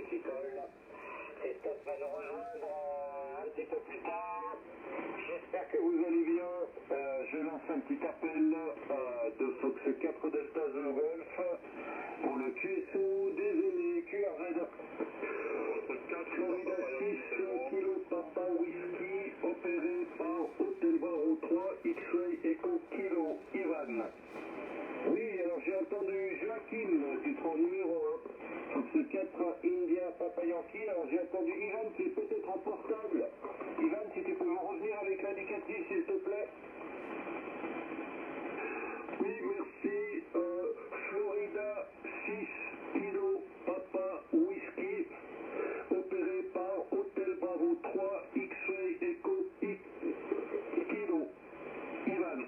viticole. Christophe va nous rejoindre un petit peu plus tard. J'espère que vous allez bien. Je lance un petit appel de Fox 4 Delta Zulu Golf pour le QSO des aînés QRZ. Florida 6 kilo Papa Whisky opéré par Hotel Bravo 3 X-Ray Echo Kilo Ivan. Oui, alors j'ai entendu Joachim qui sera en numéro 1. Fox 4 India Papa Yankee. Alors j'ai entendu Ivan qui est peut-être en portable. Ivan, si tu peux me revenir avec l'indicatif s'il te plaît. Oui, merci. Florida 6 kilo Papa Whisky opéré par Hotel Bravo 3 X-Ray Echo Kilo Ivan.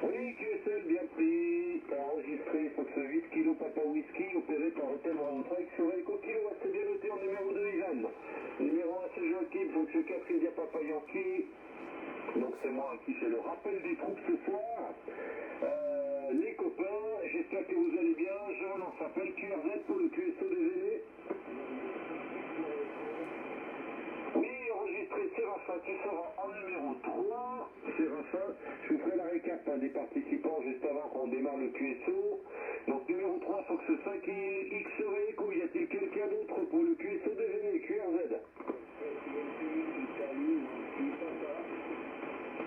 Oui, QSL bien pris, enregistré Fox 8 kilo Papa Whisky opéré par Hotel Bravo 3 X-Ray Echo Kilo. C'est bien noté en numéro 2 Ivan. Numéro 1 c'est Joachim, Fox 4 India Papa Yankee. Donc c'est moi qui fais le rappel des troupes ce soir. Les copains, j'espère que vous allez bien. Je lance appel QRZ pour le QSO des aînés. Oui, enregistré Séraphin qui sera en numéro 3. Séraphin, je vous ferai la récap des participants juste avant qu'on démarre le QSO. Donc numéro 3, Fox 5 X-Ray Echo. Y a-t-il quelqu'un d'autre pour le QSO des aînés QRZ?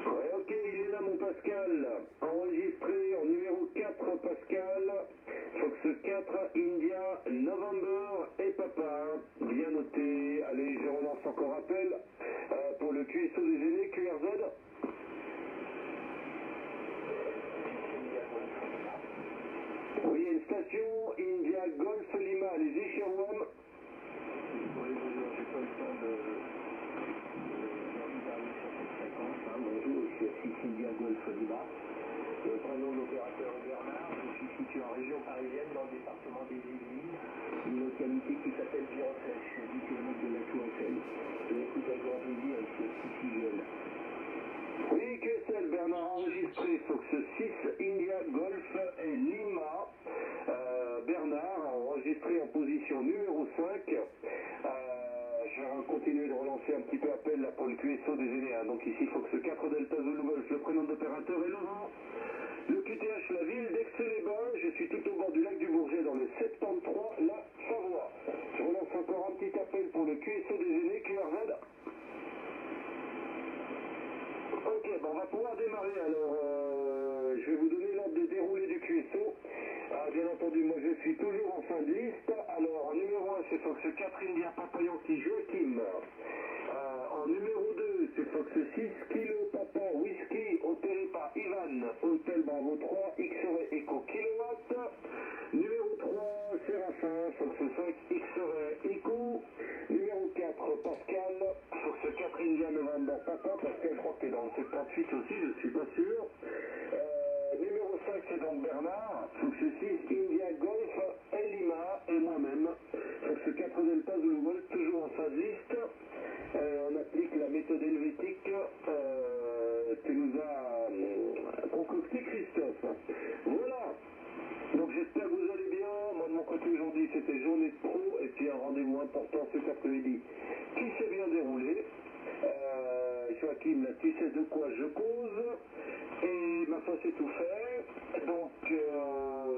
Ouais, ok, il est là mon Pascal, enregistré en numéro 4 Pascal, Fox 4, India, November et Papa, bien noté. Allez, je relance encore appel pour le QSO des aînés, QRZ. Oui, il y a une station, India, Golf, Lima, allez-y, Sherwam. Oui, bonjour, j'ai pas le temps de bonjour, je suis 6 India Golf Lima. Le prénom de l'opérateur est Bernard. Je suis situé en région parisienne dans le département des Yvelines, une localité qui s'appelle Viroflèche, je suis à 10 km de la Tour Eiffel. Je l'écoute avec grand plaisir et je suis aussi jeune. Oui, QSL, Bernard enregistré, Fox 6, India, Golf et Lima. Bernard enregistré en position numéro 5. Je vais continuer de relancer un petit peu appel là pour le QSO des aînés. Donc ici Fox 4 Delta Zulu Golf, le prénom d'opérateur est Laurent. Le QTH, la ville d'Aix-les-Bains. Je suis tout au bord du lac du Bourget dans le 73, la Savoie. Je relance encore un petit appel pour le QSO des aînés, QRZ. Ok, bon, on va pouvoir démarrer. Alors, je vais vous donner l'ordre de déroulé du QSO. Bien entendu, moi je suis toujours en fin de liste. Alors, en numéro 1, c'est Fox 4 India Papa Yankee Joachim. En numéro 2, c'est Fox 6 Kilo Papa Whisky opéré par Ivan, Hotel Bravo 3 X-Ray Echo Kilowatt. Numéro 3, Séraphin, Fox 5 X-Ray Echo. Numéro 4, Pascal, Fox 4 India November Papa. Pascal, je crois que tu es dans le 78 aussi, je suis pas sûr. Numéro 5, c'est donc Bernard, Fox 6 India Golf, et Lima et moi-même. Fox 4 Delta Zulu Golf, toujours en phase liste. On applique la méthode helvétique que nous a concocté Christophe. Voilà. Donc j'espère que vous allez bien. Moi de mon côté aujourd'hui c'était journée de pro et puis un rendez-vous important cet après-midi qui s'est bien déroulé. Joachim, là tu sais de quoi je cause et ma foi c'est tout fait. Donc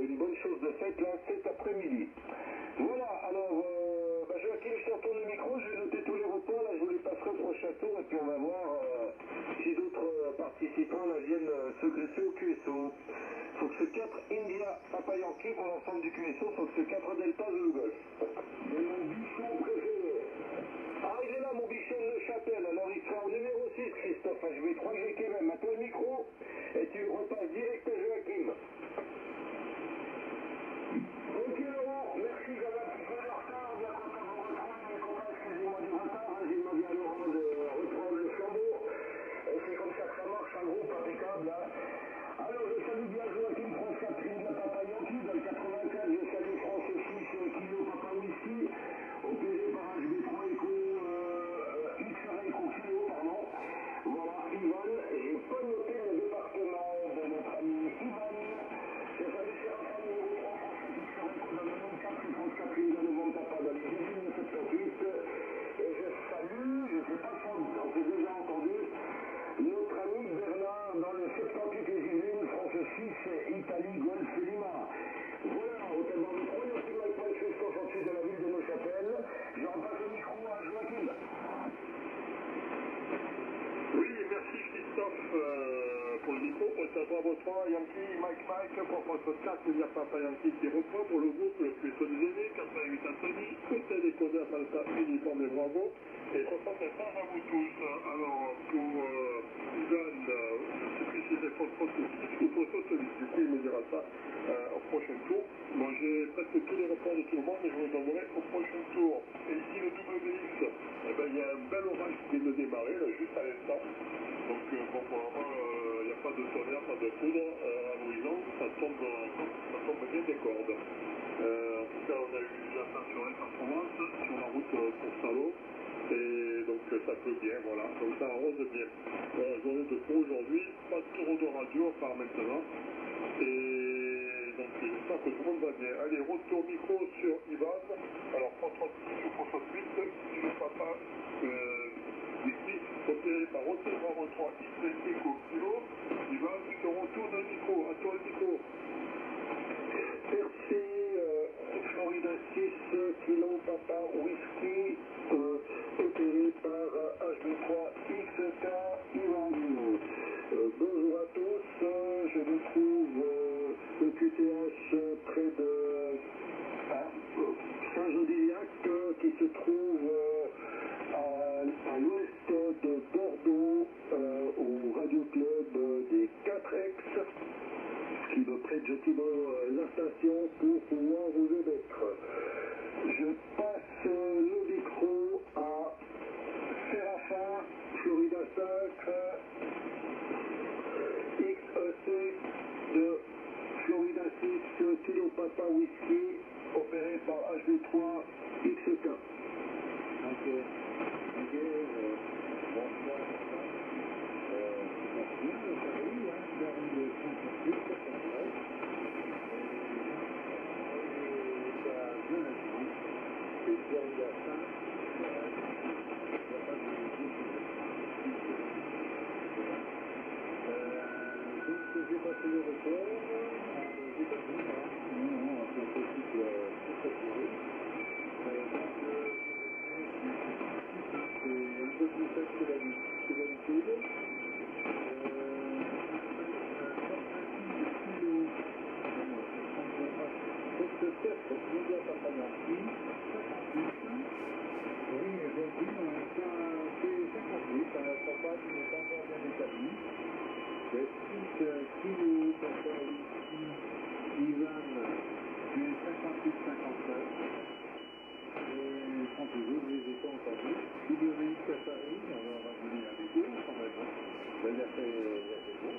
une bonne chose de faite là cet après-midi. Voilà, alors Joachim, je te retourne le micro, je vais noter tous les repas, là je vous les passerai au prochain tour et puis on va voir si d'autres participants là viennent se graisser au QSO. Fox 4 India Papa Yankee pour l'ensemble du QSO, Fox 4 Delta Zulu Golf. Et mon bichon préféré. Ah, il est là mon bichon de Neuchâtel, alors il sera au numéro 6 Christophe, je vais croire que j'ai quand même à toi le micro et tu repasses direct à Joachim. Ok Laurent, merci, j'avais un petit peu de retard, bien content de vous retrouver mes copains, excusez-moi du retard, j'ai demandé à Laurent de reprendre le flambeau, et c'est comme ça que ça marche, un groupe impeccable là. Alors je salue bien Joachim France Catherine de la Papa Yankee, dans le 84, je salue France 6 Kilo 6 Italie Golf Lima. Voilà, hôtel Barbie 3, Yankee Mike Mike 68 de la ville de Neuchâtel. Je repasse le micro à Joachim. Oui, merci Christophe pour le micro. C'est Bravo 3, Yankee Mike Mike pour votre 4, il n'y a pas Yankee qui reprend pour le groupe le plus solisé, 88 Anthony, hôtel des codeurs Alpha uniforme et Bravo. Et 75 à vous tous. Alors, pour Ivan, je ne sais plus si c'est prototype ou prototype, du coup il me dira ça au prochain tour. Bon, j'ai presque tous les reports de tout le monde, mais je vous donnerai au prochain tour. Et ici le WX, eh ben, il y a un bel orage qui vient de démarrer, là, juste à l'instant. Donc, bon, pour le moment, il n'y a pas de tonnerre, pas de poudre à l'horizon, ça tombe bien des cordes. En tout cas, on a eu la tension en Provence, sur la route pour Salon. Et donc ça peut bien, voilà, donc ça arrose bien. Journée de pro aujourd'hui, pas de tour de radio à part maintenant. Et donc j'espère que tout le monde va bien. Allez, retour micro sur Ivan. Alors sur 8, je ne pas ici, opéré par Hôtel Bravo 3 X Eco Kilo. Ivan, je te retourne le micro, à toi le micro. Merci, Florida 6 Kilo Papa Whisky, opéré par HB3XK Ivan. Bonjour à tous, je vous trouve le QTH près de Saint-Jodiliac qui se trouve à l'ouest de Bordeaux au Radio Club des 4X. Qui me prête gentiment la station pour pouvoir vous émettre. Je passe le micro à Séraphin, Florida 5, XEC de Florida 6, Kilo Papa Whisky, opéré par HB3 XK. Ok, bonsoir. J'ai passé le record, j'ai pas vu, non, c'est un peu tout saturé. C'est un peu plus sec que d'habitude. Oui, aujourd'hui, c'est 58, la propage n'est pas encore bien établie. C'est 6 kilos pour faire ici, Ivan, c'est 58-59. Et 32, je les ai pas entendus. WX à Paris, on va venir avec eux quand même. Ben, il a fait beau.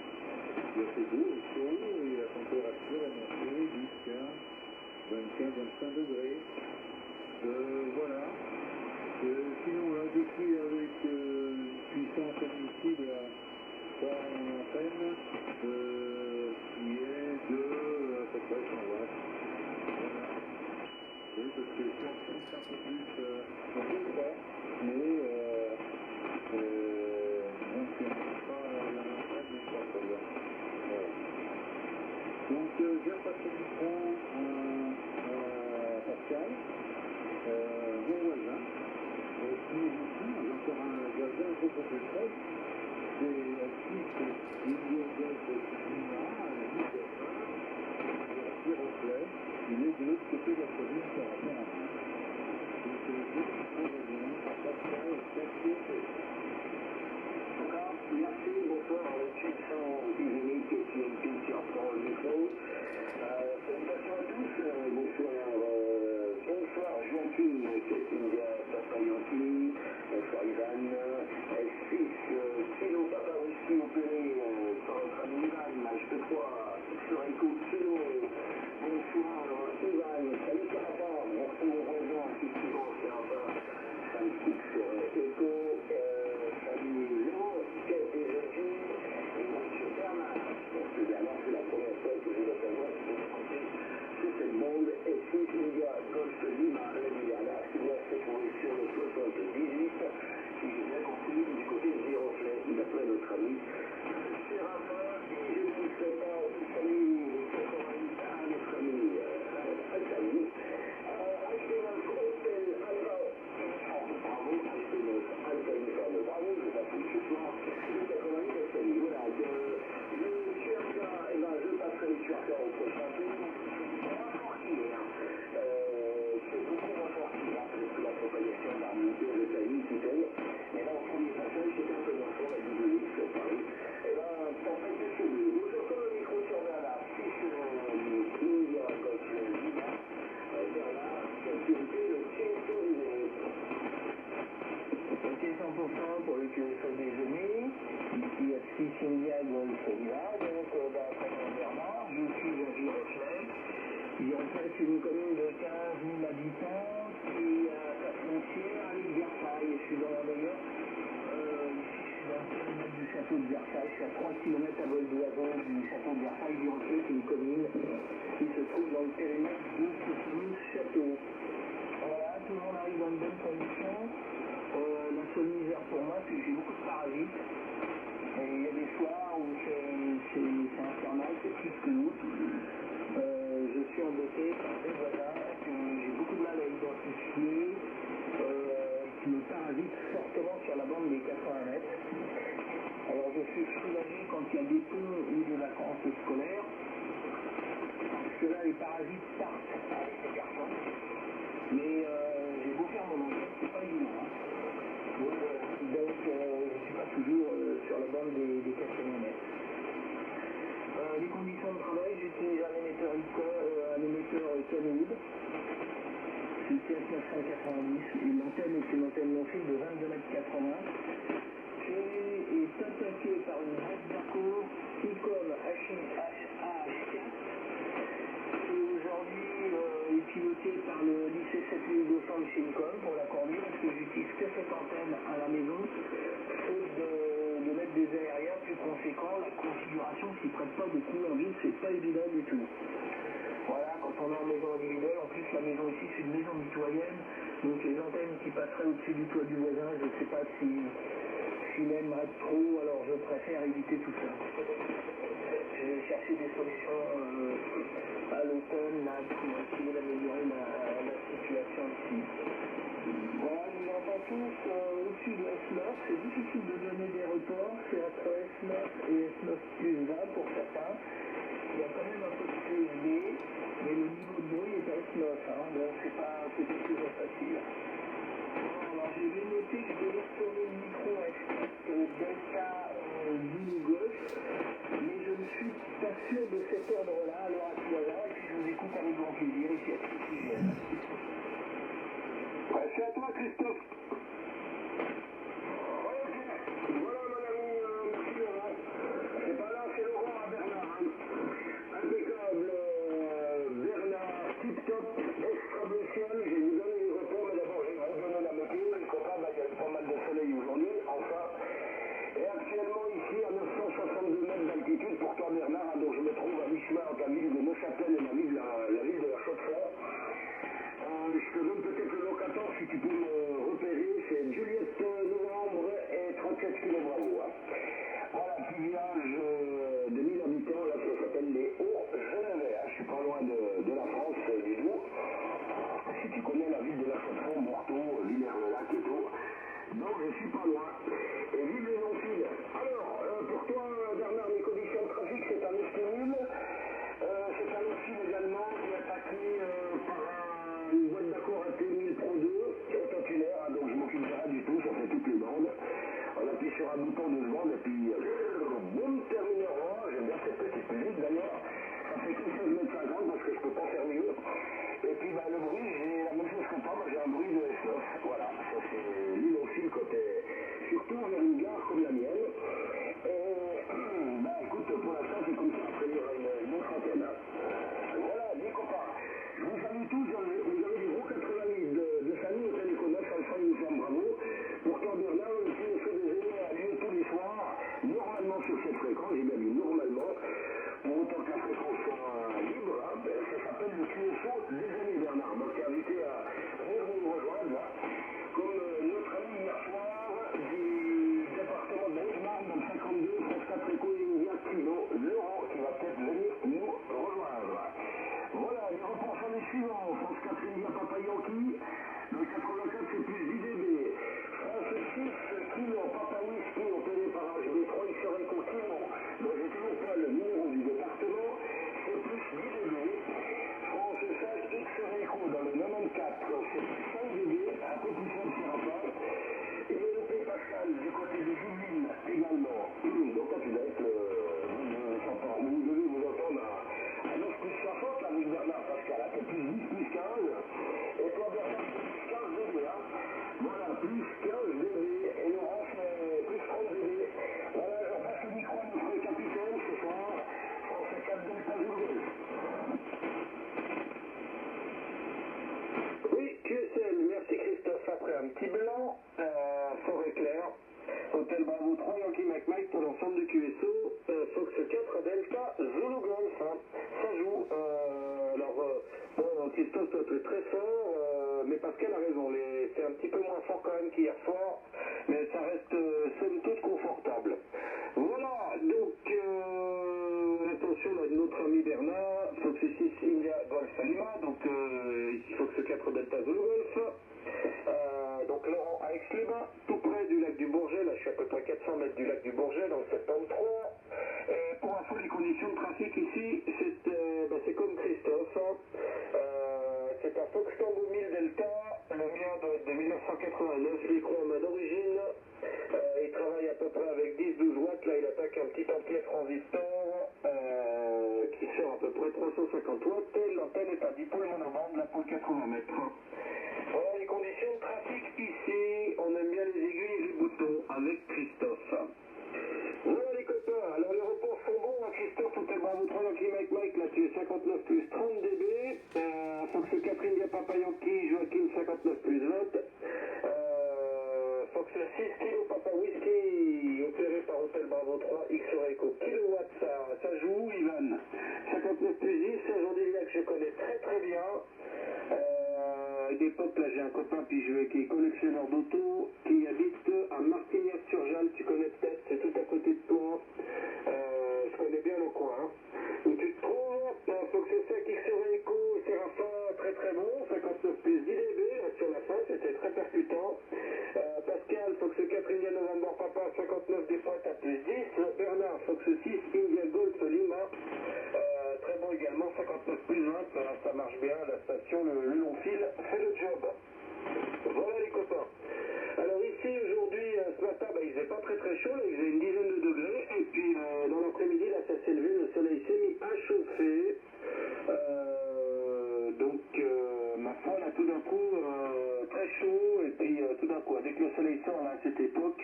Il a fait beau et chaud, et la température est montée jusqu'à 24-25 degrés. Voilà. Sinon, là, je suis avec puissance admissible à antenne qui est de à peu près 100 watts. Voilà. Oui, parce que je suis en train de faire un peu plus, un peu fort, mais donc on n'a pas l'antenne, mais pas très bien. Voilà. Donc, je passe le micro à Pascal. Mon voisin, qui est ici, encore un voisin un peu plus près, c'est Indio Golf Lima, à la ville de Giroflay. Il est de l'autre côté de la commune par rapport à moi. Donc, je reviens à Pascal et Casquet. D'accord, merci, bonsoir, Christian Ivénique qui reprend le micro. Salutations à tous, bonsoir Joachim, India Papa Yankee, bonsoir Ivan, S6 Kilo Papa Whisky opéré par notre ami Ivan starter au prochain tour. C'est un fortier, hein. C'est beaucoup moins fortier, hein, avec la propagation d'un moteur de taille qui tombe. Mais là, au premier passage, c'était un peu moins fort, la W sur Paris. Et là, tempête de cheveux. Nous sortons le micro sur Bernard, 6 India Golf Lima. Bernard, sécurité, le Chainsaw ok, 100% pour le QSO déjeuner. Ici à 6 India Golf Lima. Donc, prénom Bernard, je suis à Giroflet. Giroflet, c'est une commune de 15 000 habitants qui a sa frontière avec Versailles. Je suis dans la meilleure. Ici, je suis dans le périmètre du château de Versailles. Je suis à 3 km à vol d'oiseau du château de Versailles. Giroflet, c'est une commune qui se trouve dans le périmètre de ce fameux château. Voilà, tout le monde arrive dans de bonnes conditions. La seule misère pour moi, c'est que j'ai beaucoup de parasites. Et il y a des soirs où c'est infernal, c'est plus que nous. Je suis embêté par des voisins que j'ai beaucoup de mal à identifier, qui me parasitent fortement sur la bande des 80 mètres. Alors je suis soulagé quand il y a des ponts ou des vacances scolaires, parce que là les parasites partent avec les garçons. Mais j'ai beau faire mon enquête, c'est pas évident. Hein. Donc je ne suis pas toujours sur la bande des 80 mètres. Les conditions de travail, j'utilise un émetteur Kenwood. C'est TS990. L'antenne est une antenne non fixe de 22,80 m, qui est attaquée par une boîte d'arco Icom HIH-4, qui aujourd'hui est pilotée par le lycée 7200 de Chincom pour la conduire, parce que j'utilise que cette antenne à la maison, faute de mettre des aériens plus conséquents. La configuration s'y prête pas beaucoup en ville, c'est pas évident du tout. Voilà, quand on est en maison individuelle, en plus la maison ici c'est une maison mitoyenne, donc les antennes qui passeraient au-dessus du toit du voisin, je ne sais pas s'il aimerait trop, alors je préfère éviter tout ça. Je vais chercher des solutions à l'automne là, pour essayer d'améliorer la situation ici. Voilà, nous entend tous au-dessus de S9, c'est difficile de donner des reports, c'est entre S9 et S9 plus 20 pour certains. Il y a quand même un peu de PSB, mais le niveau de bruit est à S9, hein, donc c'est pas peut-être toujours facile. Alors j'ai bien noté que je devais retourner le micro à S4 Delta Zulu Golf, mais je ne suis pas sûr de cet ordre-là à l'heure actuelle, et puis je vous écoute avec grand plaisir ici à Oxygène. Ouais, c'est à toi, Christophe. Voilà mon ami, merci Laurent. C'est pas là, c'est Laurent à Bernard. Hein. Impeccable, Bernard, tip top, extra-blucial. Je vais vous donner les reports, mais d'abord je vais vous donner la météo. Les copains, il y a pas mal de soleil aujourd'hui, enfin. Et actuellement ici à 962 mètres d'altitude pour toi Bernard, donc je me trouve à mi-chemin entre la ville de Neuchâtel et la ville de la Chaux-de-Fonds. Je te donne peut-être le locateur si tu peux me repérer, c'est Juliette Novembre et 37 kg Bravo. Hein. Voilà, petit village de 1000 habitants, là ça s'appelle les Hauts-Genevais. Hein. Je suis pas loin de la France, du Doubs. Si tu connais la ville de la Chaux-de-Fonds, Morteau, Villers-le-Lac et tout. Donc je suis pas loin. Et vive les non-files. Alors, pour toi Bernard, les conditions de trafic, c'est un estimule. C'est un non-file Christophe, toi tu es très fort, mais Pascal a raison, c'est un petit peu moins fort quand même qu'hier soir, mais ça reste somme toute confortable. Voilà, donc attention, on a notre ami Bernard, Fox 6 India Golf Lima, donc il faut que ce 4 Delta Zulu Golf. Donc Laurent à Aix-les-Bains, tout près du lac du Bourget, là je suis à peu près 400 mètres du lac du Bourget, dans le 73. Pour info, les conditions de trafic ici, c'est comme Christophe, hein. C'est un Fox Tango 1000 Delta, le mien doit être de 1989, l'écran en main d'origine, il travaille à peu près avec 10-12 watts, là il attaque un petit ampère transistor qui sort à peu près 350 watts, l'antenne est à 10 pôles monobande, là pour 80 mètres. Voilà les conditions de trafic ici, on aime bien les aiguilles et les boutons avec Christophe. Voilà les copains, alors les reports sont bons, hein, Christophe, tout est bravo 3 Yankee Mike, là tu es 59 plus 30 dB, Fox 4 India Papa Yankee, Joachim 59 plus 20, Fox 6 kilo Papa Whisky, opéré par Hôtel Bravo 3, X-Ray Echo, kilowatt, ça joue, Ivan, 59 plus 10, Jean-Dillac je connais très très bien, à l'époque, là j'ai un copain qui est collectionneur d'auto, qui habite à Martignac-sur-Jalles, tu connais peut-être, c'est tout à côté de toi. Je connais bien le coin. Hein. Où tu te trouves, Fox 5 X-Ray Echo, Séraphin, très très bon, 59 plus 10 dB, là, sur la fin, c'était très percutant. Pascal, Fox 4 India November Papa, 59 des pointes à plus 10. Bernard, Fox 6 India Golf Lima, très bon également, 59 plus 20, ça marche bien, la station, le long fil fait le job. Voilà les copains. Alors ici aujourd'hui, ce matin, il faisait pas très très chaud, là, il faisait une dizaine de degrés, et puis dans l'après-midi, là ça s'est levé, le soleil s'est mis à chauffer. Donc ma foi, là tout d'un coup, très chaud, et puis tout d'un coup, dès que le soleil sort là à cette époque,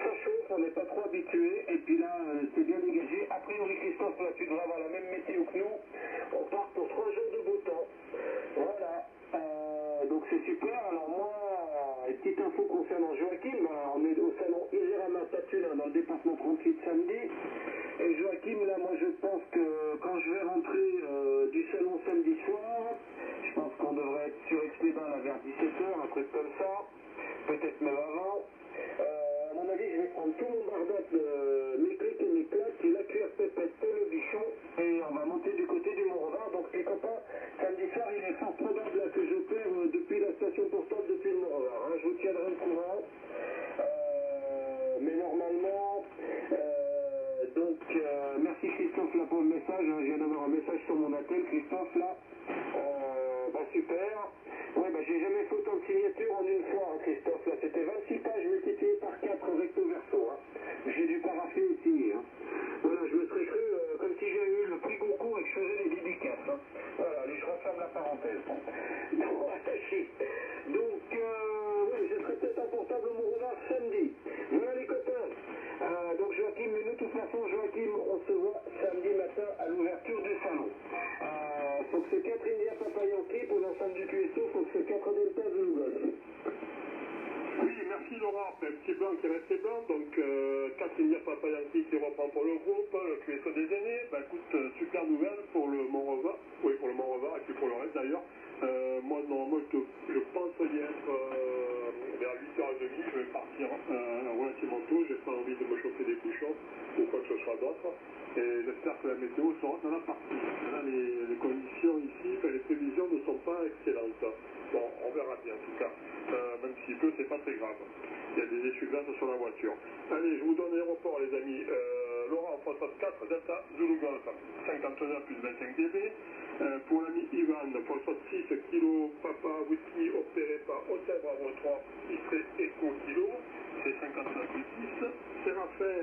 ça chauffe, on n'est pas trop habitué, et puis là c'est bien dégagé. A priori Christophe, là tu devrais avoir la même météo que nous, on part pour 3 jours de beau temps. Voilà. Donc c'est super. Alors moi, petite info concernant Joachim, on est au salon Iserama Tatulin dans le département 38 samedi. Et Joachim, là, moi je pense que quand je vais rentrer du salon samedi soir, je pense qu'on devrait être sur Aix-les-Bains là vers 17h, un truc comme ça, peut-être même avant. À mon avis, je vais prendre tout mon bardac, mes clics et mes claques, et la cuillère pépette et le bichon, et on va monter du côté du Mont-Revard. Donc les copains, samedi soir, il est fort probable là, que je père depuis la station postale depuis le Mont-Revard. Hein. Je vous tiendrai au courant. Mais normalement, merci Christophe là pour le message. Hein. Je viens d'avoir un message sur mon appel, Christophe là. Super. Ouais, j'ai jamais fait autant de signatures en une fois, hein, Christophe. Là, c'était 26 pages multipliées par 4 recto verso. Hein. J'ai dû paraffer et signer. Hein. Voilà, je me serais cru comme si j'avais eu le prix Goncourt et que je faisais des dédicaces. Hein. Voilà, allez, je referme la parenthèse. Donc, attaché. Donc, oui, je serai peut-être en portable au Mont-Revard samedi. Voilà les copains. Donc Joachim, mais de toute façon, Joachim, on se voit samedi matin à l'ouverture du salon. Fox 4 India Papa Yankee pour l'ensemble du QSO, Fox 4 Delta Zulu Golf. Oui, merci Laurent. Un petit blanc qui est resté blanc, donc 4 India Papa Yankee qui reprend pour le groupe, le QSO des aînés. Écoute, super nouvelle pour le Mont-Revard, oui pour le Mont-Revard et puis pour le reste d'ailleurs. Moi, normalement, je pense y être vers 8h30, je vais partir relativement tôt, j'ai pas envie de me chauffer des bouchons ou quoi que ce soit d'autre. Et j'espère que la météo sera dans la partie. Là, les conditions ici, les prévisions ne sont pas excellentes. Bon, on verra bien en tout cas. Même s'il pleut, c'est pas très grave. Il y a des essuie-glaces sur la voiture. Allez, je vous donne l'aéroport, les amis. Laurent, Foxtrot 4, Delta, Zulu Golf, 59 plus 25 dB. Pour l'ami Ivan, Foxtrot 6 kilo, Papa Whisky, opéré par Hôtel Bravo 3, X-Ray Echo kilo, c'est 59 plus 10. Séraphin,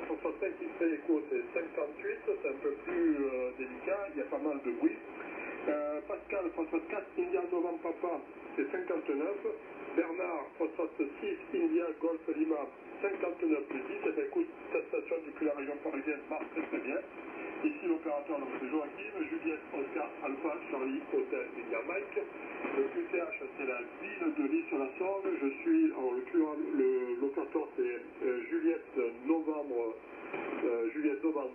Foxtrot 5 X-Ray Echo, c'est 58, c'est un peu plus délicat, il y a pas mal de bruit. Pascal, Foxtrot 4, India November Papa, c'est 59. Bernard, Foxtrot 6, India Golf Lima, 59 plus 10. Et écoute, cette station depuis la région parisienne marche très très bien. Ici l'opérateur, donc c'est Joachim, Juliette, Oscar, Alpha, Charlie, Hôtel, India Mike. Le QTH, c'est la ville de l'Île-sur-la-Sorgue. Je suis, le locateur, c'est Juliette Novembre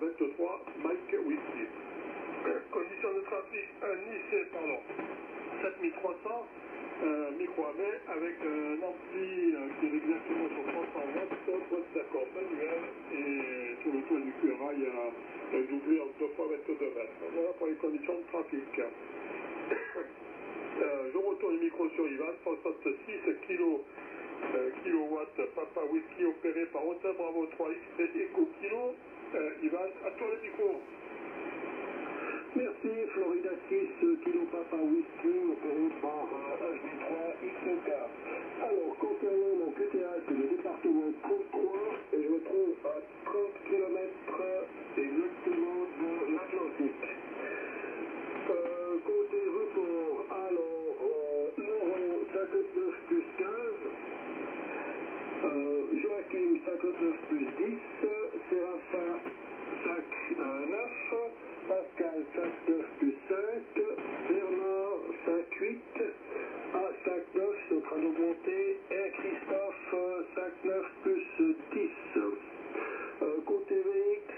23, Mike Whisky. Conditions de trafic, Nice, pardon. 1300, micro à main avec un ampli qui est exactement sur 300 watts, boîte d'accord manuel, et sur le toit du QRA, il y a un doublé en 2 fois 22 mètres. Voilà pour les conditions de trafic. Je retourne le micro sur Ivan, 66 kilowatts, Papa Whisky opéré par Hotel Bravo 3 XP Eco Kilo. Ivan, à toi le micro. Merci, Florida 6, Kilo Papa Whisky, opéré par HB3 XK. Alors, concernant mon QTA, c'est le département 33, et je me trouve à 30 km exactement de l'Atlantique. Côté report, alors, Laurent 59 plus 15, Joachim 59 plus 10, Séraphin 5 9, Pascal 5 9 plus 5, Bernard 5 8, A 5 9, c'est en train d'augmenter, et Christophe 5 9 plus 10. Côté VX,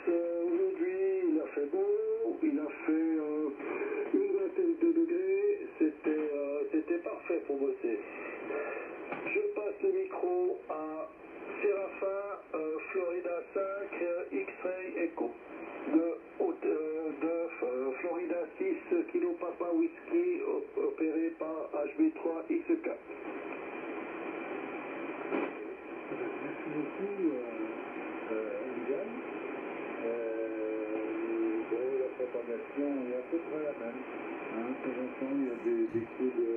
aujourd'hui il a fait beau, il a fait une vingtaine de degrés, c'était parfait pour bosser. Je passe le micro à Séraphin, Florida 5, X-Ray Echo, de Florida 6, Kilo Papa Whisky, opéré par HB3 XK. Merci beaucoup, Yann. La propagation est à peu près la même. De temps en temps, il y a des coups de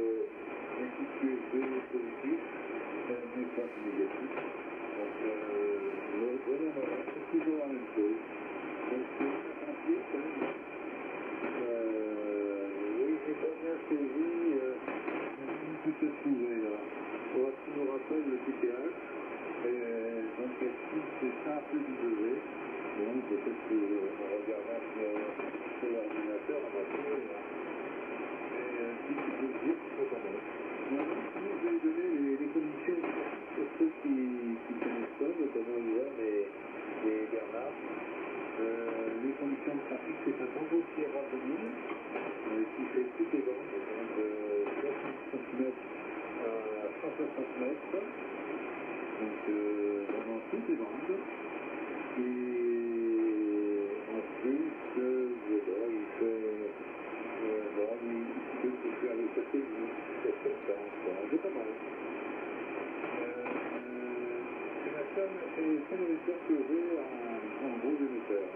USB positifs, mais pas négatifs. Donc, voilà, c'est toujours la même chose. Donc, c'est quand même. Oui, j'ai pas bien saisi. Où se trouver là. On nous rappelle le TPH. Donc, c'est ça, peu W. Donc, peut-être qu'on regardera sur l'ordinateur, on va trouver. Si tu peux le dire, c'est pas mal. Donc, je vais donner les conditions pour ceux qui ne connaissent pas, notamment Yvan et Bernard. Les conditions de trafic, c'est un Bravo Sierra 2000 qui fait toutes les bandes, donc de 60 cm à 160 mètres. Donc, vraiment toutes les bandes. Et ensuite, voilà, il fait. Il peut faire le satellite, c'est pas mal. C'est la seule émetteur que j'ai en gros émetteur.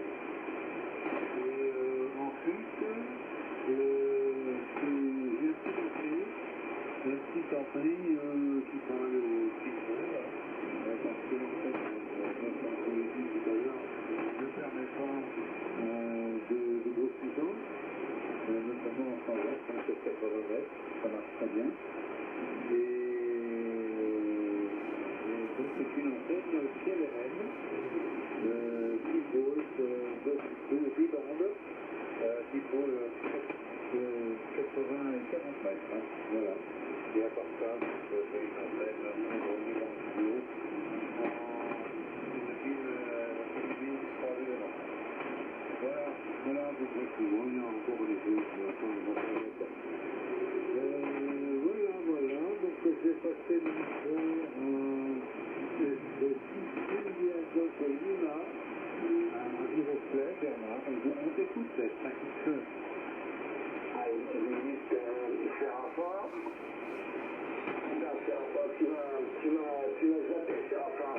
Et ensuite, j'ai un petit ampli qui parle au cyclone, parce que en fait, comme je l'ai dit tout à l'heure, ne permet pas de grosse puissance, notamment en 100 watts, sur 80 mètres, ça marche très bien. Et donc c'est une antenne CLRN, 6 volts, 10 bandes, qui pour 80 et 40 mètres. Hein, voilà. Et à part ça, c'est une antenne en studio, une file 3 éléments. Voilà à peu près tout. Il y a encore des choses, mais enfin, on va pas le mettre. Voilà. Donc, j'ai passé le micro de Sylvia Golf Luna à Giroflet, Bernard. On t'écoute, c'est 5X. Allez, je vais juste faire un fort. Non, Séraphin, tu m'as zappé, Séraphin.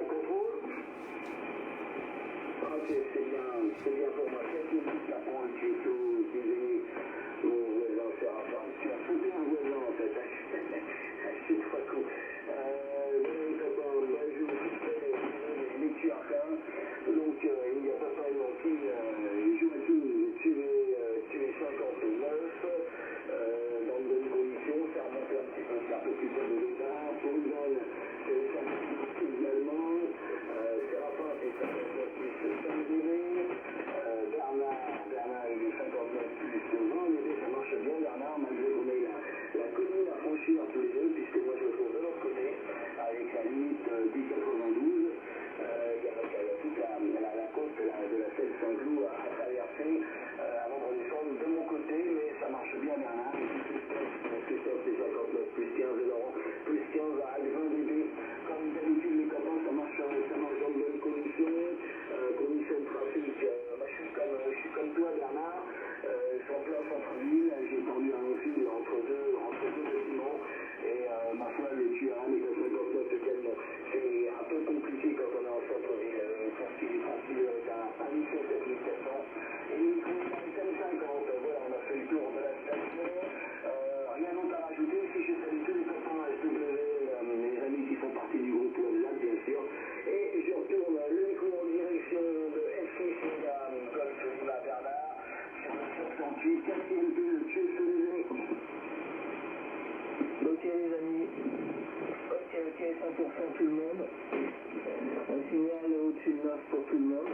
Contrôle. Ok, c'est bien pour moi. 7 minutes 4. 48, 4 qui veut le QSO des amis. Ok les amis, ok, 100% tout le monde. Un signal au-dessus de 9 pour tout le monde.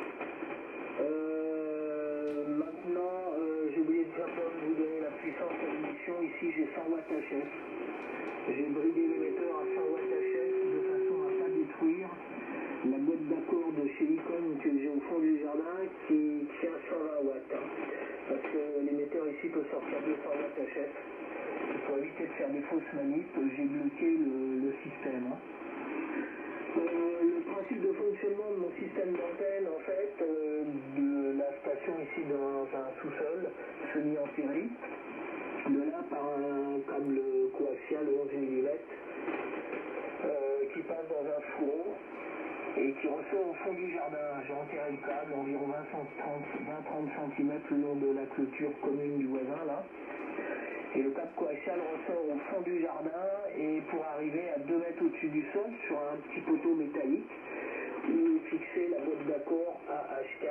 Maintenant, j'ai oublié de simplement vous donner la puissance de l'émission. Ici j'ai 100 watts HF. J'ai bridé l'émetteur à 100 watts HF de façon à ne pas détruire la boîte d'accord de chez Icon que j'ai au fond du jardin qui tient 120 watts. Parce que l'émetteur ici peut sortir 200 watts HF. Pour éviter de faire des fausses manips, j'ai bloqué le système. Le principe de fonctionnement de mon système d'antenne, en fait, de la station ici dans un sous-sol semi-empiré, de là par un câble coaxial 11 mm qui passe dans un fourreau et qui ressort au fond du jardin. J'ai enterré le câble environ 20-30 cm le long de la clôture commune du voisin là. Et le câble coaxial ressort au fond du jardin et pour arriver à 2 mètres au-dessus du sol sur un petit poteau métallique où est fixée la boîte d'accord AH4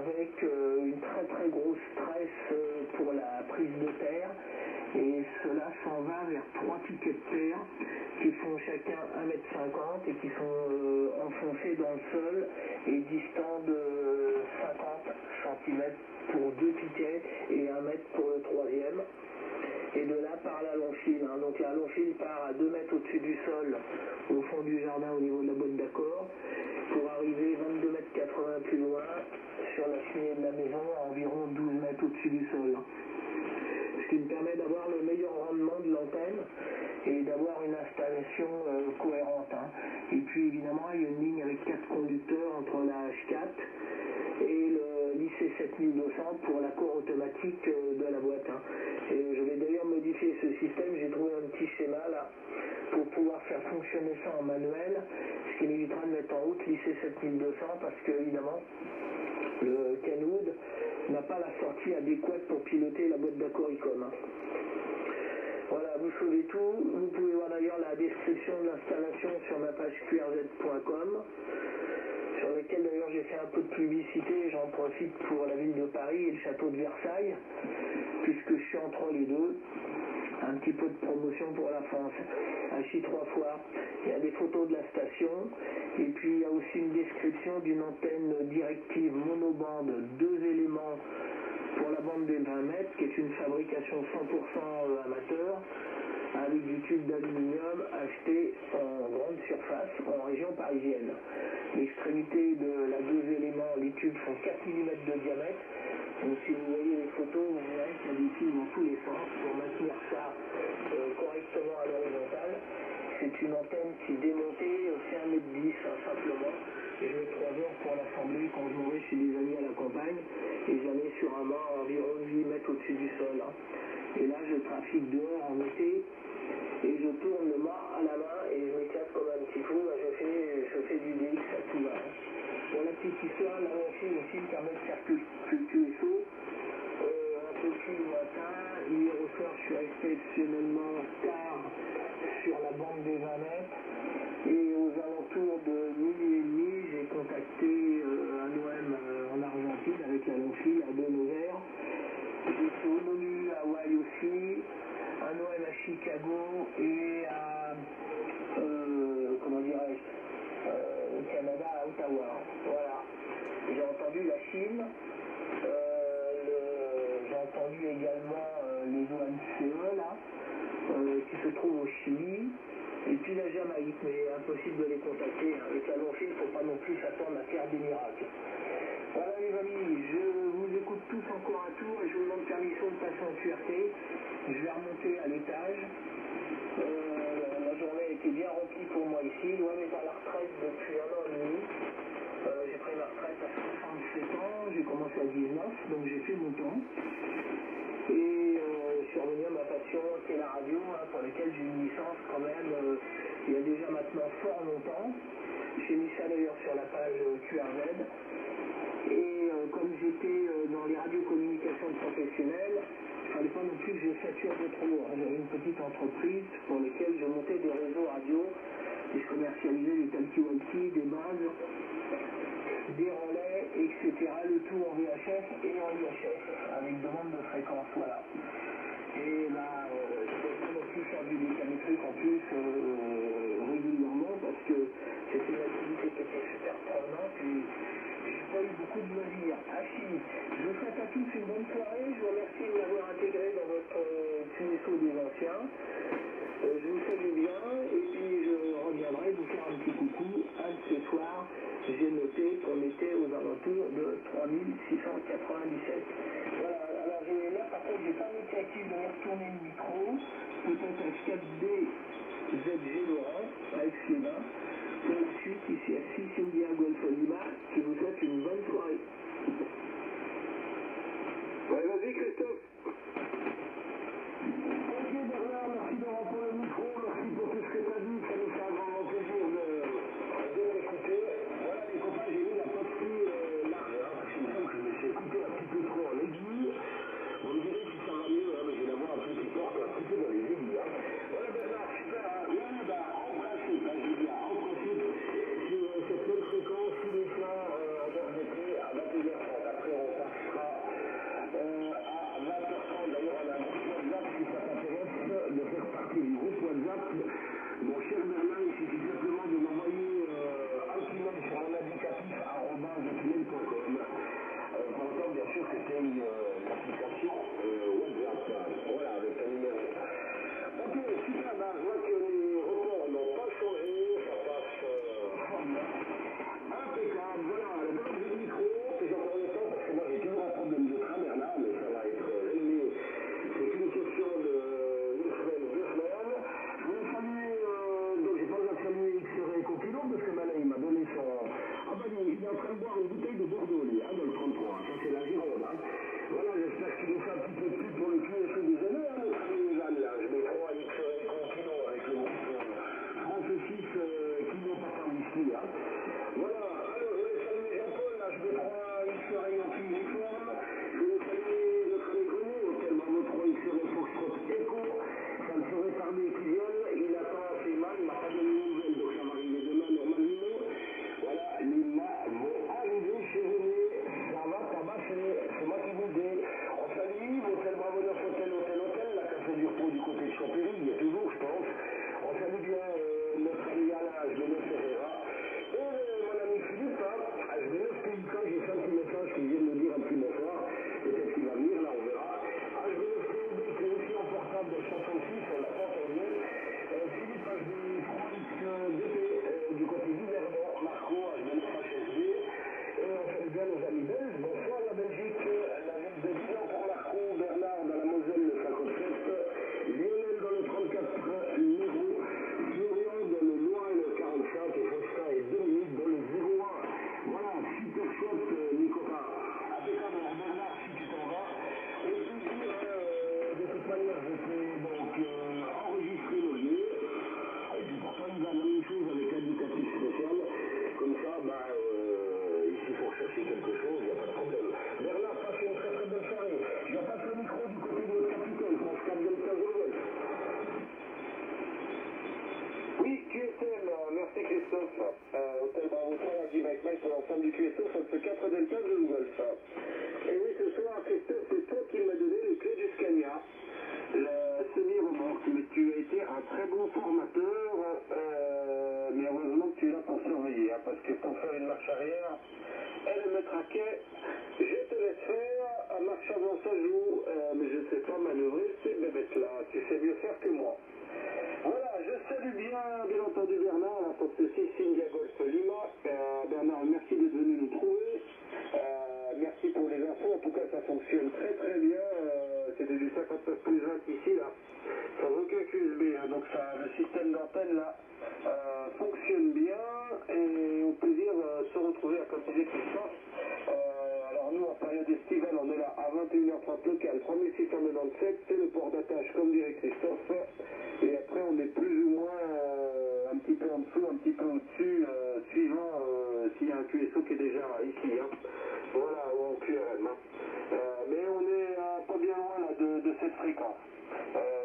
avec une très très grosse tresse pour la prise de terre et cela s'en va vers 3 piquets de terre qui font chacun 1,50 m et qui sont enfoncés dans le sol et distants de 50 cm pour 2 piquets et 1 mètre pour le troisième. Et de là part la long file. Donc la long file part à 2 mètres au-dessus du sol, au fond du jardin au niveau de la boîte d'accord, pour arriver 22,80 m plus loin sur la cheminée de la maison à environ 12 mètres au-dessus du sol. Ce qui me permet d'avoir le meilleur rendement de l'antenne et d'avoir une installation cohérente. Et puis évidemment il y a une ligne avec 4 conducteurs entre la H4 et l'IC7200 pour l'accord automatique de la boîte. Et je vais d'ailleurs modifier ce système, j'ai trouvé un petit schéma là pour pouvoir faire fonctionner ça en manuel, ce qui m'évitera de mettre en route l'IC7200 parce que évidemment le Kenwood n'a pas la sortie adéquate pour piloter la boîte d'accord ICOM. Voilà, vous sauvez tout. Vous pouvez voir d'ailleurs la description de l'installation sur ma page qrz.com, sur laquelle d'ailleurs j'ai fait un peu de publicité. J'en profite pour la ville de Paris et le château de Versailles, puisque je suis entre les deux. Un petit peu de promotion pour la France. Hachi 3 fois. Il y a des photos de la station. Et puis il y a aussi une description d'une antenne directive monobande, 2 éléments pour la bande des 20 mètres, qui est une fabrication 100% amateur, avec du tube d'aluminium acheté en grande surface en région parisienne. L'extrémité de la 2 éléments, les tubes font 4 mm de diamètre. Donc si vous voyez les photos, vous verrez qu'il y a des fils dans tous les sens pour maintenir ça correctement à l'horizontale. C'est une antenne qui est démontée, c'est 1,10 m simplement. Et je mets 3 heures pour l'assembler quand je m'en vais chez des amis à la campagne. Et j'en ai sur un mât environ 8 mètres au-dessus du sol. Et là je trafique dehors en été et je tourne le mât à la main et je m'éclate comme un petit fou. Je fais du DX à tout va. Bon, la petite histoire, la machine aussi me permet de faire que le QSO. Un peu plus le matin, hier au soir je suis exceptionnellement tard sur la bande des 20 mètres et aux alentours de minuit et demi j'ai contacté un OM en Argentine avec la longue file à Buenos Aires. J'ai fait ONU à Hawaï aussi, un OM à Chicago et à comment dirais-je au Canada à Ottawa. Voilà. J'ai entendu la Chine. J'ai entendu également les OMCE là, qui se trouvent au Chili, et puis la Jamaïque, mais impossible de les contacter. Avec la longue file, il ne faut pas non plus s'attendre à faire des miracles. Voilà les amis, je vous écoute tous encore un tour et je vous demande permission de passer en QRT. Je vais remonter à l'étage. La journée a été bien remplie pour moi ici. L'OM est à la retraite depuis 1 an et demi. J'ai pris ma retraite à 67 ans, j'ai commencé à 19, donc j'ai fait mon temps. Et je suis revenu à ma passion qui est la radio, pour laquelle j'ai une licence quand même il y a déjà maintenant fort longtemps. J'ai mis ça d'ailleurs sur la page QRZ. Et comme j'étais dans les radiocommunications professionnelles, il ne fallait pas non plus que je sature de trop. J'avais une petite entreprise pour laquelle je montais des réseaux radio et je commercialisais des talkie-walkie, des bases, des relais, etc. Le tout en VHF et en UHF, avec demande de fréquence, voilà. Et là, je peux pas non plus faire du mécanique en plus régulièrement parce que c'est une activité qui était super prenante et j'ai pas eu beaucoup de loisirs. Achille, je vous souhaite à tous une bonne soirée, je vous remercie de m'avoir intégré dans votre QSO des anciens. Je vous salue bien et puis je reviendrai vous faire un petit coucou un de ces soirs. J'ai noté qu'on était aux alentours de 3697. Voilà, alors là par contre j'ai pas l'initiative de retourner le micro, peut-être un 4D ZG Laurent avec Sylvain. Pour la suite, ici à 6 India Golf Lima, je vous souhaite une bonne soirée. Ouais, vas-y Christophe. Ok Bernard, merci d'avoir pour le micro, merci pour tout ce que tu as dit, ça nous fait un grand plaisir de l'écouter. Voilà les copains, j'ai mis la partie large, parce qu'il me semble que je me suis écouté un petit peu trop en aiguille. Vous me direz si ça va mieux, mais j'ai la voix un peu qui porte un petit peu dans les aiguilles. Voilà Bernard, super. Là, en principe, je veux dire, en principe, sur cette même fréquence, tous les soirs, en heure d'été, à 21h30. Après, on passera à 20h30. D'ailleurs, on a un groupe WhatsApp si ça t'intéresse de faire partie du groupe WhatsApp. Mon cher Bernard, il suffit simplement de m'envoyer un petit mail sur mon indicatif @gmail.com. Pour autant, bien sûr, c'était l'application WhatsApp. Voilà, avec un numéro. Ok, super, je vois que les reports n'ont pas changé, ça passe impeccable. Voilà, le bon du micro, c'est encore le temps parce que moi j'ai toujours un problème de train, Bernard, mais ça va être réglé. C'est une question de une semaine, 2 semaines. Je voulais saluer, donc j'ai pas besoin de saluer X-Ray Compilo parce que Malin il m'a donné son. Ah bah il est en train de boire une bouteille de Bordeaux, lui, dans le 33, ça c'est la Gironde. Voilà, j'espère qu'il nous fait un petit peu de pub pour le QSO des années, notre ami Ivan, là. Je mets 3 X-Ray Compilo avec le groupe France 6 qui n'ont pas par whisky, Voilà, alors je vais saluer Jean-Paul, là, je mets 3 X-Ray en uniforme. Je vais saluer notre ami connu, auquel Bravo 3 X-Ray Foxtrot Echo. Ça me ferait tarder qu'il vienne, il attend assez mal, il m'a pas donné de nouvelles, donc ça va arriver demain normalement. Voilà, les mâts vont arriver chez René, ça va tabasser, c'est moi qui vous le dis. On salue l'hôtel Bravo 9 Hôtel, la Café du Repos du côté de Champéry, il y a toujours, je pense. On salue bien notre ami Alain HB9 Ferreira. Et mon ami Philippe, HB9 Pélican, j'ai fait un petit message qui vient de me dire un petit bonsoir. Peut-être qu'il va venir, là on verra. HB9 Pélican, qui est aussi en portable de 66, on l'a pas entendu. Philippe HB3XDP du côté du Verdon, Marco HB9 HSB. Et on salue bien nos amis belges. Bonsoir la Belgique, la ville de Dinan-Port-Larcourt, Bernard dans la Moselle le 57, Lionel dans le 34 Léraud, Florian dans le Loire le 45 et Fosca et Dominique dans le 01. Voilà, super chouette les copains. Impeccable, Bernard si tu t'en vas. Et puis de toute manière je peux donc enregistrer le lieu. Et puis pourtant il va la même chose avec l'indicatif spécial. Comme ça, ici pour chercher quelque chose, il n'y a pas de problème. Bernard, passe une très très bonne soirée. Je passe le micro du côté de notre capitaine, France 4 Delta Golf. Oui, QSL, merci Christophe. Hôtel Bravo 3, Guy Mike pour l'ensemble du QSO, Fox 4 Delta Golf. Et oui, ce soir, Christophe, c'est toi qui m'as donné les clés du Scania. La semi-remorque, mais tu as été un très bon formateur, mais heureusement que tu es là pour surveiller, parce que pour faire une marche arrière, et le mettre à quai, je te laisse faire, à marche avant ça joue, mais je ne sais pas manœuvrer ces bébêtes-là, tu sais mieux faire que moi. Voilà, je salue bien entendu Bernard, pour ce 6 India Golf Lima. Bernard, merci d'être venu nous trouver. Merci pour les infos, en tout cas ça fonctionne très très bien. C'était du 59 plus 20 ici là, sans aucun QSB, donc ça, le système d'antenne là fonctionne bien et au plaisir de se retrouver à comme disait Christophe. Alors nous en période estivale on est là à 21h30 local, 3697, c'est le port d'attache comme dirait Christophe, et après on est plus ou moins un petit peu en dessous, un petit peu au-dessus, suivant s'il y a un QSO qui est déjà ici, voilà, ou en QRM. Mais on est pas bien loin là, de cette fréquence.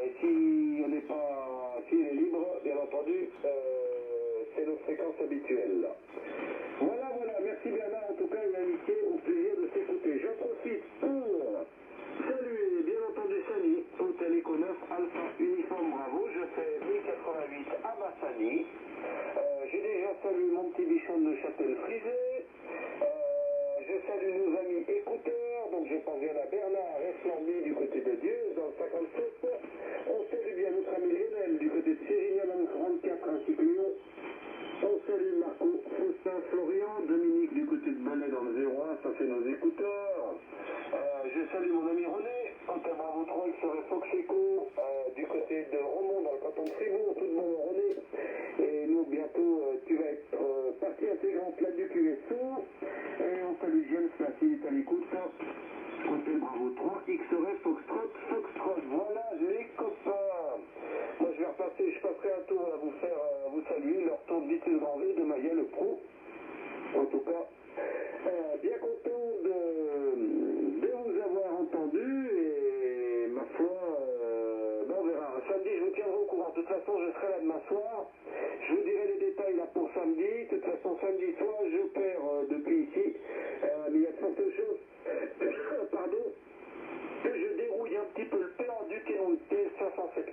Et si on n'est pas, si elle est libre, bien entendu, c'est nos fréquences habituelles. Voilà, merci Bernard en tout 88 à Massany. J'ai déjà salué mon petit bichon de Châtel-Frisé. Je salue nos amis écouteurs, donc je pense bien à Bernard Reslandy du côté de Dieu, dans le 57. On salue bien notre ami Lionel du côté de Sérignan dans le 34 ainsi que Lyon. On salue Marco, Faustin, Florian, Dominique du côté de Ballet dans le 01, ça c'est nos écouteurs. Je salue mon ami René, Hôtel Bravo 3, qui serait Fox Echo, du côté de Romont dans le canton de Fribourg, tout le monde René. Et nous bientôt tu vas être partie intégrante là du QSO. Et on salue James, là s'il est à l'écoute. Hôtel Bravo 3, XRF, Foxtrot, voilà les copains. Moi je passerai un tour à vous saluer, leur tour de vitesse grand V de Maya le pro. En tout cas, bien content de vous avoir entendu et ma foi, on verra. Samedi je vous tiendrai au courant. De toute façon je serai là demain soir. Je vous dirai les détails là pour samedi. De toute façon samedi soir je perds depuis ici. Mais il y a de fortes choses. Pardon. Que je dérouille un petit peu le père du TOT 570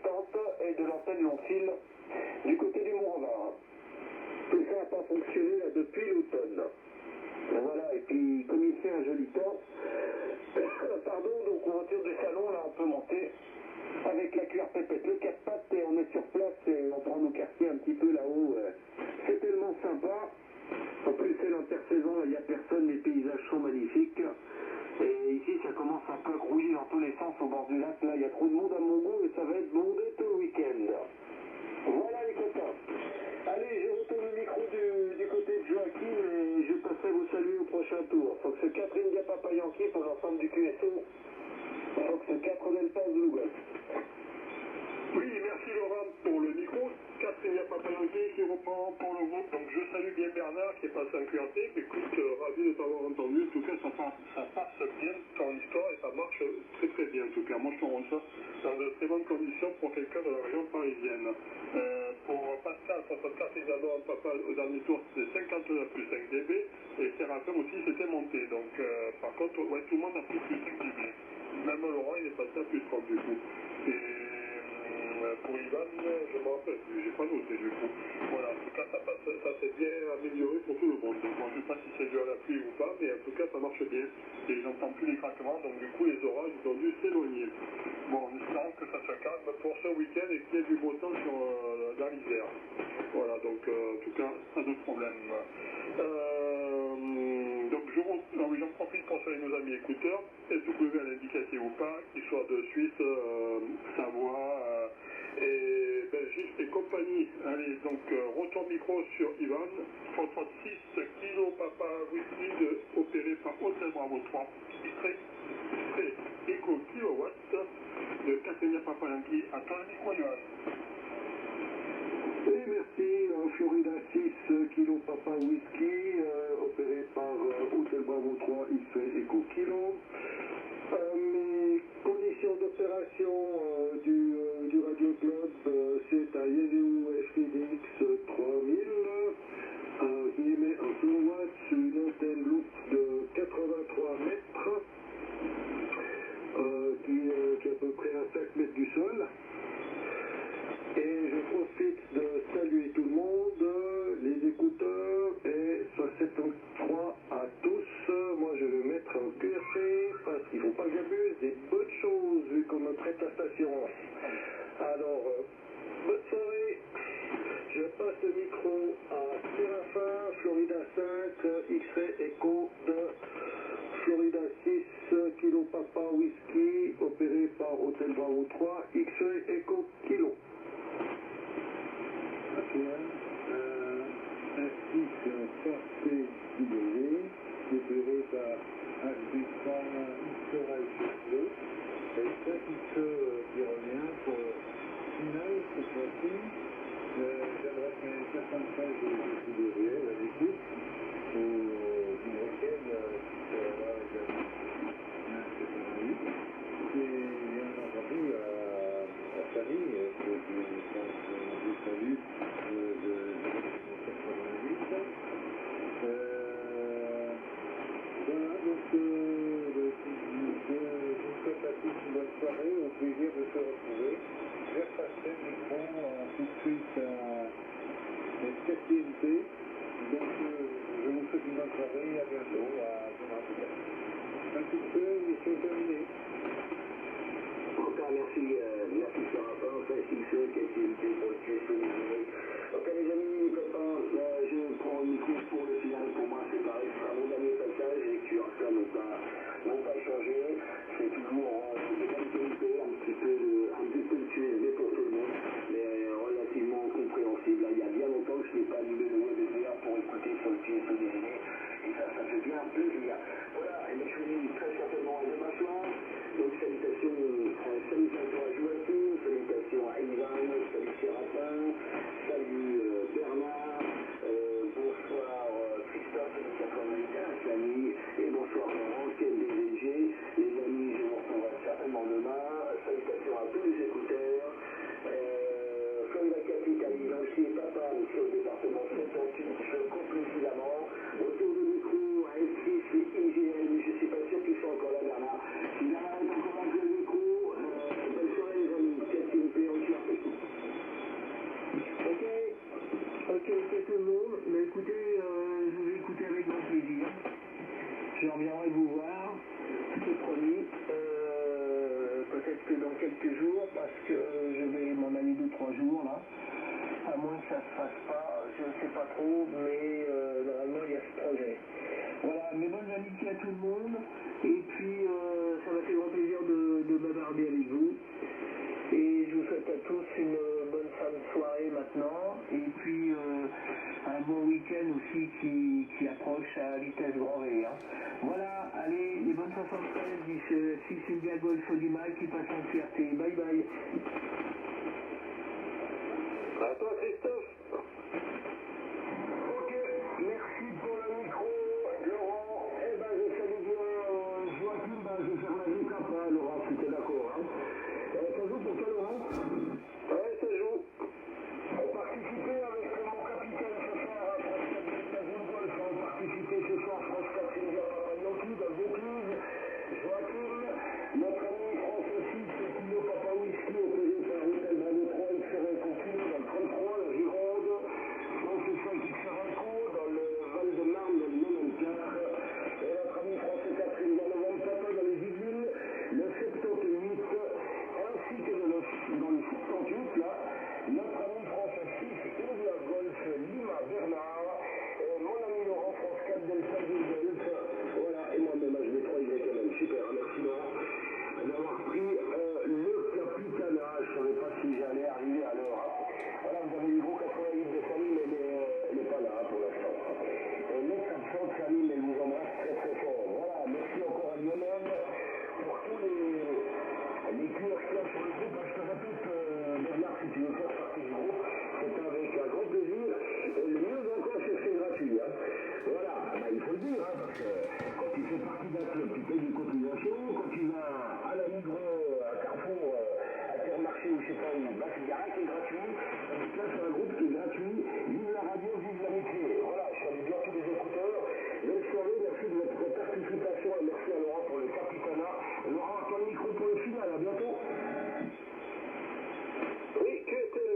et de l'antenne long-fil du côté du Mont-Revard. Tout ça n'a pas fonctionné là depuis l'automne. Voilà, et puis comme il fait un joli temps, pardon, donc on retire du salon, là on peut monter avec la cuillère pépette, le 4 pattes et on est sur place et on prend nos quartiers un petit peu là-haut. C'est tellement sympa. En plus c'est l'intersaison, là il n'y a personne, les paysages sont magnifiques. Et ici ça commence un peu à grouiller dans tous les sens au bord du lac, là il y a trop de monde à mon goût et ça va être bondé tout le week-end. Voilà les copains. Allez, je retourne le micro du côté de Joachim et je passerai vous saluer au prochain tour. Fox 4 India Papa Yankee pour l'ensemble du QSO. Fox 4 Delta Zulu. Oui, merci Laurent pour le micro. Catherine Papayanté qui reprend pour le groupe. Donc je salue bien Bernard qui est passé en QRT. Écoute, ravi de t'avoir entendu. En tout cas, ça passe bien ton histoire et ça marche très très bien. En tout cas, moi je te rends ça dans de très bonnes conditions pour quelqu'un de la région parisienne. Pour Pascal, 64 Isadore, papa au dernier tour, c'était 59 plus 5 dB. Et Séraphin aussi, c'était monté. Donc par contre, ouais, tout le monde a pris plus 5 dB. Même Laurent, il est passé à plus 30 du coup. Et pour Ivan, je me rappelle plus, j'ai pas noté du coup. Voilà, en tout cas, ça s'est bien amélioré pour tout le monde. Donc, moi, je sais pas si c'est dû à la pluie ou pas, mais en tout cas, ça marche bien. Et j'entends plus les craquements, donc du coup, les orages, ils ont dû s'éloigner. Bon, en espérant que ça se calme pour ce week-end et qu'il y ait du beau temps dans l'hiver. Voilà, donc, en tout cas, pas de problème. Donc, j'en profite pour saluer nos amis écouteurs, SW à l'indicatif ou pas, qu'ils soient de Suisse, Savoie, et Belgique et compagnie. Allez, donc retour micro sur Ivan, 36 kg Papa Whisky opéré par Hôtel Bravo 3, extrait Eco Kilowatt de Catherine Papa Yankee. À toi le micro, Ivan. Oui, merci. Florida 6 kg Papa Whisky, opéré par Hôtel Bravo 3, XP Eco Kilo. Mes conditions d'opération du Radio Club, c'est un Yellow FTDX 3000 qui émet un kilowatt sur une antenne loop de 83 mètres qui est à peu près à 5 mètres du sol. Et je profite de saluer tout le monde, les écouteurs, et 73 à tous. Moi je vais mettre un QRC parce qu'il ne faut pas que j'abuse des bonnes choses vu qu'on me prête la station. Alors, bonne soirée. Je passe le micro à Séraphin, Florida 5, X-Ray Echo de Florida 6, Kilo Papa Whisky, opéré par Hôtel Bravo 3, X-Ray Echo Kilo. Ainsi qu'un parfait idée, opéré par HB100 XRL Château, et ça qui revient pour finale cette fois-ci. J'aimerais que mes 73 de à l'écoute au week-end avec la 88. Et bien entendu, la famille, suite à cette TNT. Donc, je vous souhaite une bonne soirée, à bientôt, à demain peut-être. Un petit peu, mission terminée. Encore merci, merci sur rapport, ainsi que ceux qui ont été pour le QSO désigné. Ok les amis, les copains, je prends une course pour le final, pour moi c'est pareil, ce sera mon dernier passage, les lectures ça n'ont pas changé, c'est toujours de bonne qualité, un petit peu de QSB pour tout le monde, mais relativement compréhensible. Là, il y a bien longtemps que je n'ai pas allumé le webinaire pour écouter sur le QSO désigné, et ça fait bien plaisir. Voilà, et je vous dis très certainement à demain soir. Donc salutations à Joachim, salutations à Ivan, salut Séraphin, salut Bernard, bonsoir Christophe, 95 amis, et bonsoir Laurent, quel DG, les amis, je vous retrouverai certainement demain, salutations à tous les écouteurs, comme la capitale identifiée papa, ici au département 78, je coupe évidemment, autour du micro, à F6 et IGN, je ne suis pas sûr qu'ils sont encore là Bernard. Si Bernard est encore avec le micro, bonne soirée les amis, c'est une paix entière. Ok tout le monde, mais écoutez, je vais écouter avec grand plaisir. Je reviendrai vous voir, c'est promis, peut-être que dans quelques jours, parce que je vais m'en aller 2-3 jours là, à moins que ça ne se fasse pas, je ne sais pas trop, mais normalement il y a ce projet. Voilà, mes bonnes amitiés à tout le monde, et puis ça m'a fait grand plaisir de bavarder avec vous, et je vous souhaite à tous une bonne fin de soirée maintenant, et puis un bon week-end aussi qui approche à vitesse grand V. Hein. Voilà, allez, les bonnes 73, dit Sylvia Golf du Mal qui passe en fierté. Bye bye. À toi Christophe. Ok, merci pour le micro, Laurent. Eh ben, je salue bien Joachim, je ferme la vie papa, Laurent, si t'es d'accord. Hein. Ça joue pour toi, Laurent? Ouais, ça joue. On participait avec mon capitaine ce soir à France 4 des États-Unis Golf. On participait ce soir à France 4 Sylvia Papa Yankee dans le Vaucluse. Joachim, notre ami François 6, Kilo Papa Whisky, opéré par l'hôtel Bravo 3, XR Continu dans le 33, la Gironde. François 5, XR dans le Val-de-Marne, dans le 94. Et notre ami François 4, dans le Val Papa dans les Yvelines, le 78, ainsi que dans le 78, là, notre ami François 6, India Golf, Lima Bernard, et mon ami Laurent, France 4, Delta Golf, voilà, et moi-même, HB3, YLM, super, merci Laurent, d'avoir pris le capitanat, je ne savais pas si j'allais arriver à l'heure, hein. Voilà, vous avez eu gros 88 de famille, mais elle n'est pas là pour l'instant. Et notre absente famille, elle vous embrasse très très fort. Voilà, merci encore à Lionel pour tous les QR qu'il y a sur le groupe. Je te répète, Bernard, si tu veux faire partie du groupe, c'est avec un grand plaisir. Et le mieux encore, c'est que c'est gratuit. Hein. Voilà, bah, il faut le dire, hein, parce que quand tu fais partie d'un club, tu payes des cotisations. Quand tu vas à la Migros, à Carrefour, à Intermarché ou je sais pas où, bah, il n'y a rien qui est gratuit. Donc là, c'est un groupe qui est gratuit. Vive la radio, vive l'amitié. Voilà, je salue bien tous les écouteurs. Belle soirée, merci de votre participation et merci à Laurent pour le capitanat. Laurent, à ton micro pour le final, à bientôt. Oui,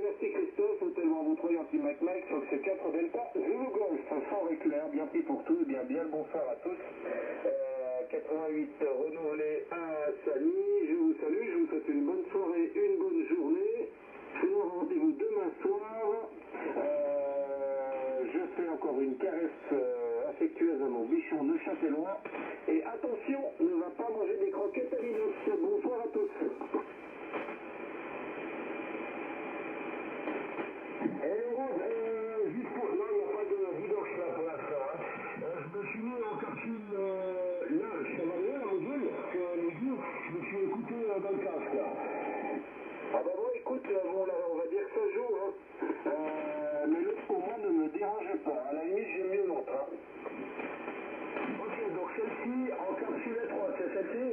merci Christophe, hôtel Bravo 3, Yankee Mike, Fox 4 Delta, Zulu Golf, fort et clair, bien pris pour tout, bien le bonsoir à tous. 88 renouvelé à Samy, je vous salue, je vous souhaite une bonne soirée, une bonne journée. Je vous rendez-vous demain soir. Je fais encore une caresse affectueuse à mon bichon de Châtellois. Et attention, ne va pas manger des croquettes à l'inox. Bonsoir à tous. Et Laurent, juste pour... Non, il n'y a pas de vidange là pour l'instant. Hein. Je me suis mis en capsule là, je suis allé à module, que les jours, je me suis écouté dans le casque là. Ah bah bon, écoute, bon, là, on va dire que ça joue, hein. Mais l'autre, pour moi, ne me dérange pas. À la limite, j'aime mieux l'autre, hein. Ok, donc celle-ci en capsule étroite, c'est celle-ci?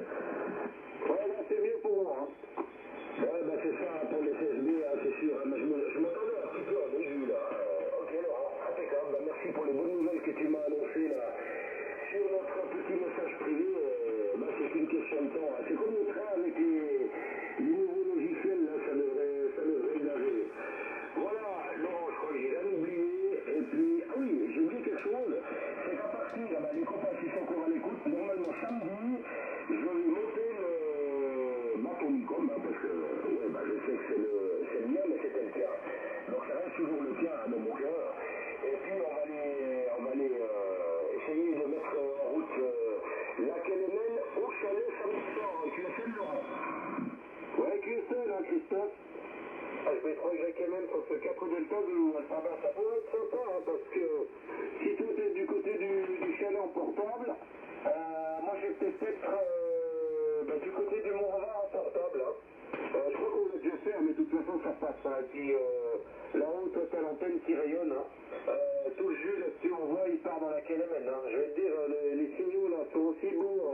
Delta Zulu Alpha. Ben, ça pourrait être sympa, hein, parce que si tout est du côté du chalet en portable, moi je vais peut-être du côté du Mont-Revard en portable. Hein. Je crois qu'on l'a déjà fait, hein, mais de toute façon ça passe. Hein. Et puis là-haut, toi t'as l'antenne qui rayonne. Hein. Tout le jus là-dessus, on voit, il part dans la KLMN. Hein. Je vais te dire, les signaux là sont aussi beaux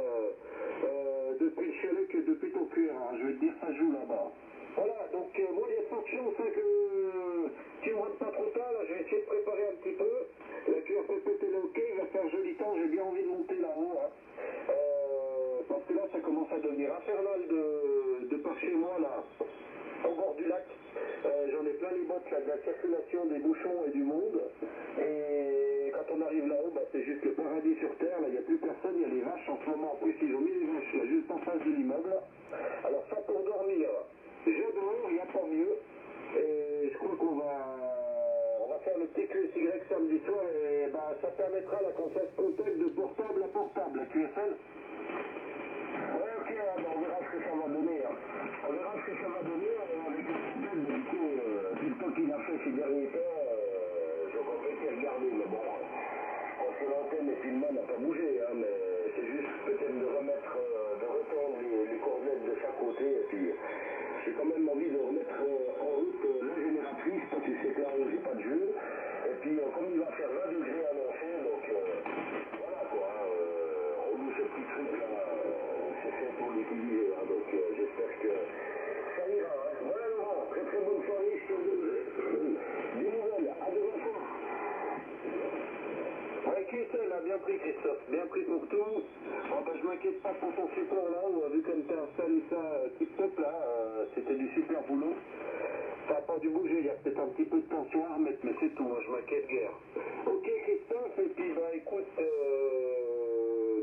depuis le chalet que depuis ton cuir. Hein. Je vais te dire, ça joue là-bas. Voilà, donc moi il y a de fortes chances hein, que tu ne rentres pas trop tard, là, je vais essayer de préparer un petit peu. La QRPP est ok, il va faire joli temps, j'ai bien envie de monter là-haut. Hein. Parce que là ça commence à devenir infernal de par chez moi là, au bord du lac. J'en ai plein les bottes là, de la circulation des bouchons et du monde. Et quand on arrive là-haut, bah, c'est juste le paradis sur terre, là il n'y a plus personne, il y a les vaches en ce moment. En plus ils ont mis les vaches là, juste en face de l'immeuble. Alors ça pour dormir. J'adore, il n'y a pas mieux. Et je crois qu'on va faire le petit QSY samedi soir et bah, ça permettra là, qu'on fasse contact de portable à portable, la QSL. Ouais, ok, on verra ce que ça va donner. Hein. On verra ce que ça va donner avec le système de TikTok qu'il a fait ces derniers temps. Je comptais qu'il regarder, mais bon, je pense que l'antenne et puis le main n'a pas bougé, hein, mais c'est juste peut-être de remettre, de retendre les coordonnées de chaque côté et puis. J'ai quand même envie de remettre en route la génératrice parce que c'est que là où j'ai pas de jeu. Et puis comme il va faire 20 degrés annoncés, donc voilà quoi. On loue ce petit truc là, c'est fait pour l'utiliser. Hein, donc j'espère que ça ira. Hein. Voilà Laurent, très très bonne soirée sur des nouvelles. À demain soir. Ouais, QSL a bien pris Christophe, bien pris pour tout. Bon, ben, je m'inquiète pas pour ton support là, où vu comme tu as installé ça tip-top là, c'était du super boulot. Ça n'a pas dû bouger, il y a peut-être un petit peu de tension à remettre, mais c'est tout, hein, je m'inquiète guère. Ok Christophe, et puis bah écoute,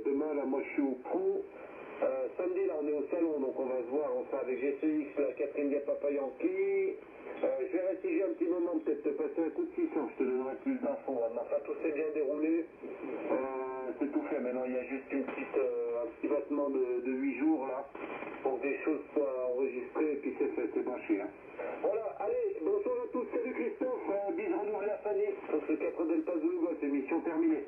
demain là moi je suis au pro. Samedi là on est au salon, donc on va se voir, on sera avec GCX, la Catherine Diapapa Yankee. Je vais rester un petit moment, peut-être te passer un coup de fil, je te donnerai plus d'infos. Hein. Enfin, tout s'est bien déroulé. C'est tout fait. Maintenant, il y a juste un petit battement de 8 jours là, pour que des choses soient enregistrées, et puis c'est fait, c'est bâché. Hein. Voilà, allez, bonsoir à tous, salut Christophe, bisous renouvelés à Fanny, sur ce 4 Delta Zulu Golf, émission terminée.